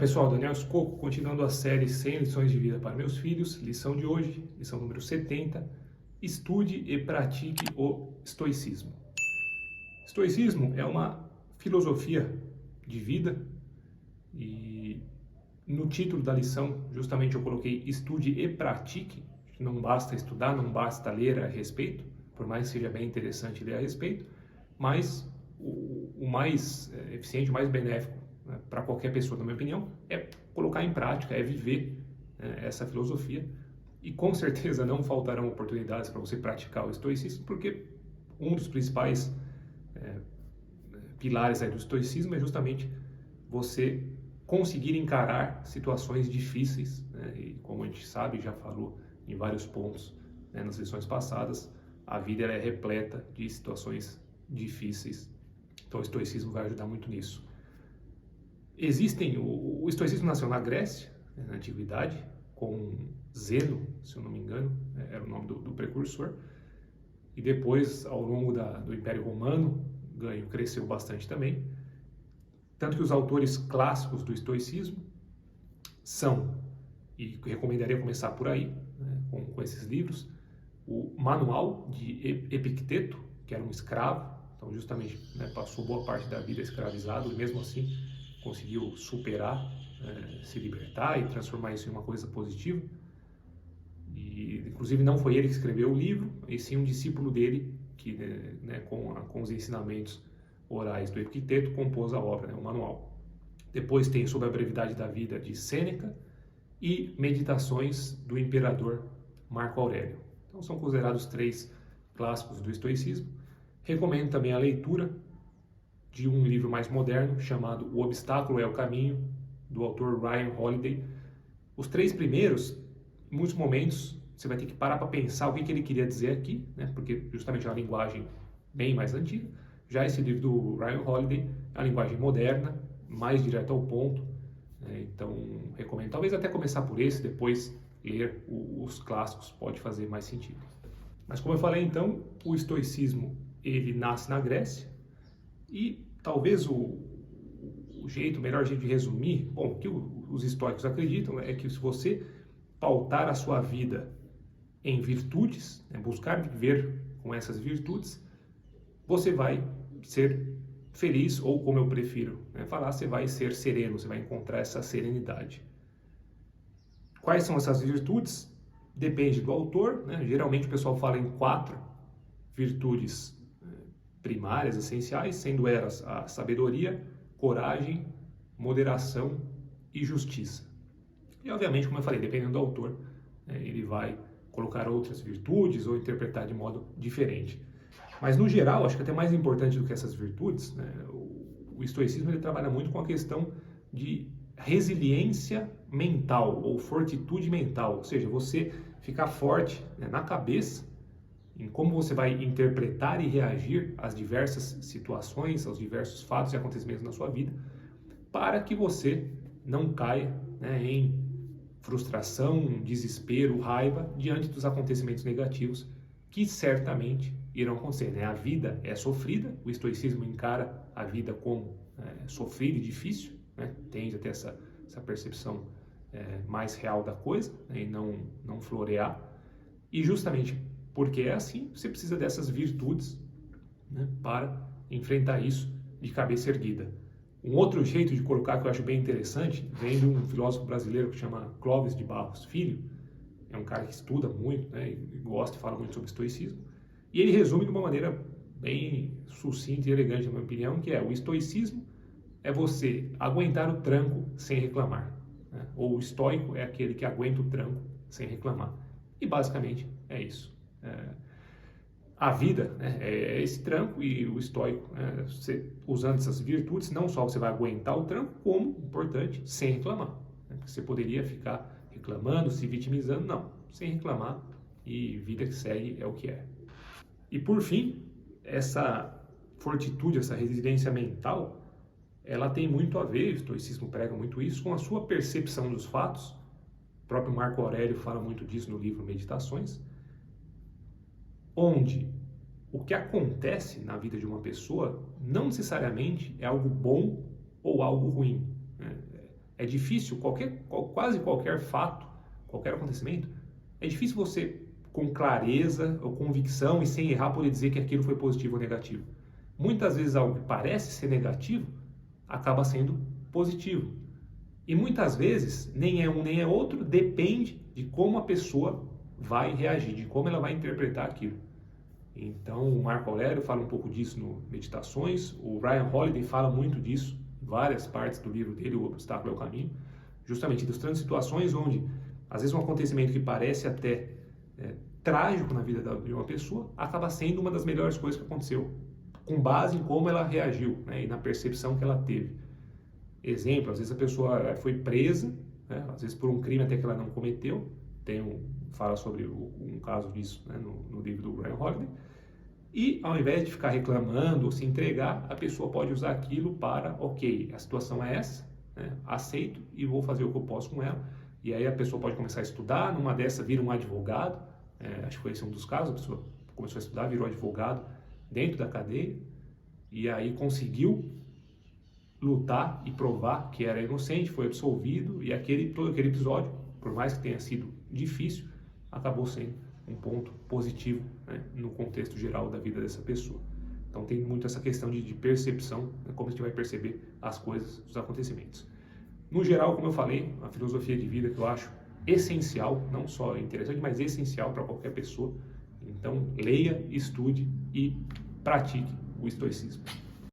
pessoal, Daniel Scocco, continuando a série 100 lições de vida para meus filhos, lição de hoje, lição número 70, estude e pratique o estoicismo. Estoicismo é uma filosofia de vida e no título da lição, justamente eu coloquei estude e pratique, não basta estudar, não basta ler a respeito, por mais que seja bem interessante ler a respeito, mas o mais eficiente, o mais benéfico para qualquer pessoa, na minha opinião, é colocar em prática, é viver essa filosofia. E com certeza não faltarão oportunidades para você praticar o estoicismo, porque um dos principais pilares do estoicismo é justamente você conseguir encarar situações difíceis, né? E como a gente sabe, já falou em vários pontos, né, nas lições passadas, a vida ela é repleta de situações difíceis. Então o estoicismo vai ajudar muito nisso. O estoicismo nasceu na Grécia, né, na Antiguidade, com Zeno, se eu não me engano, era o nome do precursor, e depois, ao longo do Império Romano, cresceu bastante também, tanto que os autores clássicos do estoicismo são, e recomendaria começar por aí, né, com esses livros, o Manual de Epicteto, que era um escravo, então justamente, né, passou boa parte da vida escravizado, e mesmo assim conseguiu superar, se libertar e transformar isso em uma coisa positiva. E, inclusive, não foi ele que escreveu o livro, e sim um discípulo dele, que, né, com os ensinamentos orais do Epicteto, compôs a obra, né, o manual. Depois tem Sobre a Brevidade da Vida, de Sêneca, e Meditações do Imperador Marco Aurélio. Então, são considerados três clássicos do estoicismo. Recomendo também a leitura de um livro mais moderno, chamado O Obstáculo é o Caminho, do autor Ryan Holiday. Os três primeiros, em muitos momentos, você vai ter que parar para pensar o que ele queria dizer aqui, né? Porque justamente é uma linguagem bem mais antiga. Já esse livro do Ryan Holiday é uma linguagem moderna, mais direta ao ponto, né? Então, recomendo talvez até começar por esse, depois ler os clássicos, pode fazer mais sentido. Mas como eu falei, então, o estoicismo ele nasce na Grécia e talvez o melhor jeito de resumir, bom, o que os estoicos acreditam é que se você pautar a sua vida em virtudes, né, buscar viver com essas virtudes, você vai ser feliz, ou como eu prefiro, né, falar, você vai ser sereno, você vai encontrar essa serenidade. Quais são essas virtudes? Depende do autor, né? Geralmente o pessoal fala em 4 virtudes primárias, essenciais, sendo elas a sabedoria, coragem, moderação e justiça. E obviamente, como eu falei, dependendo do autor, ele vai colocar outras virtudes ou interpretar de modo diferente. Mas no geral, acho que até mais importante do que essas virtudes, né, o estoicismo ele trabalha muito com a questão de resiliência mental ou fortitude mental, ou seja, você ficar forte, né, na cabeça, em como você vai interpretar e reagir às diversas situações, aos diversos fatos e acontecimentos na sua vida, para que você não caia, né, em frustração, desespero, raiva diante dos acontecimentos negativos que certamente irão acontecer, né? A vida é sofrida, o estoicismo encara a vida como sofrida e difícil, né? Tende a ter essa percepção mais real da coisa, né? E não florear. E justamente porque é assim, você precisa dessas virtudes, né, para enfrentar isso de cabeça erguida. Um outro jeito de colocar que eu acho bem interessante vem de um filósofo brasileiro que chama Clóvis de Barros Filho. É um cara que estuda muito, né, e gosta e fala muito sobre estoicismo. E ele resume de uma maneira bem sucinta e elegante, na minha opinião, que é: o estoicismo é você aguentar o tranco sem reclamar, né? Ou o estoico é aquele que aguenta o tranco sem reclamar. E basicamente é isso. A vida, né, é esse tranco, e o estoico, você, usando essas virtudes, não só você vai aguentar o tranco, como, importante, sem reclamar, né? Você poderia ficar reclamando, se vitimizando, não, sem reclamar, e vida que segue é o que é. E por fim, essa fortitude, essa resiliência mental, ela tem muito a ver, o estoicismo prega muito isso, com a sua percepção dos fatos. O próprio Marco Aurélio fala muito disso no livro Meditações, onde o que acontece na vida de uma pessoa não necessariamente é algo bom ou algo ruim, né? É difícil, quase qualquer fato, qualquer acontecimento, é difícil você, com clareza ou convicção e sem errar, poder dizer que aquilo foi positivo ou negativo. Muitas vezes algo que parece ser negativo acaba sendo positivo. E muitas vezes, nem é um nem é outro, depende de como a pessoa vai reagir, de como ela vai interpretar aquilo. Então, o Marco Aurélio fala um pouco disso no Meditações, o Ryan Holiday fala muito disso, em várias partes do livro dele, O Obstáculo é o Caminho, justamente ilustrando situações onde, às vezes, um acontecimento que parece até trágico na vida de uma pessoa, acaba sendo uma das melhores coisas que aconteceu, com base em como ela reagiu, né, e na percepção que ela teve. Exemplo, às vezes a pessoa foi presa, né, às vezes por um crime até que ela não cometeu, fala sobre um caso disso, né, no livro do Ryan Holiday, e ao invés de ficar reclamando ou se entregar, a pessoa pode usar aquilo para, ok, a situação é essa, né, aceito e vou fazer o que eu posso com ela. E aí a pessoa pode começar a estudar, numa dessa vira um advogado, acho que foi esse um dos casos, a pessoa começou a estudar, virou advogado dentro da cadeia, e aí conseguiu lutar e provar que era inocente, foi absolvido, e todo aquele episódio, por mais que tenha sido difícil, acabou sendo um ponto positivo, né, no contexto geral da vida dessa pessoa. Então tem muito essa questão de percepção, né, como a gente vai perceber as coisas, os acontecimentos. No geral, como eu falei, a filosofia de vida que eu acho essencial, não só interessante, mas essencial para qualquer pessoa. Então leia, estude e pratique o estoicismo.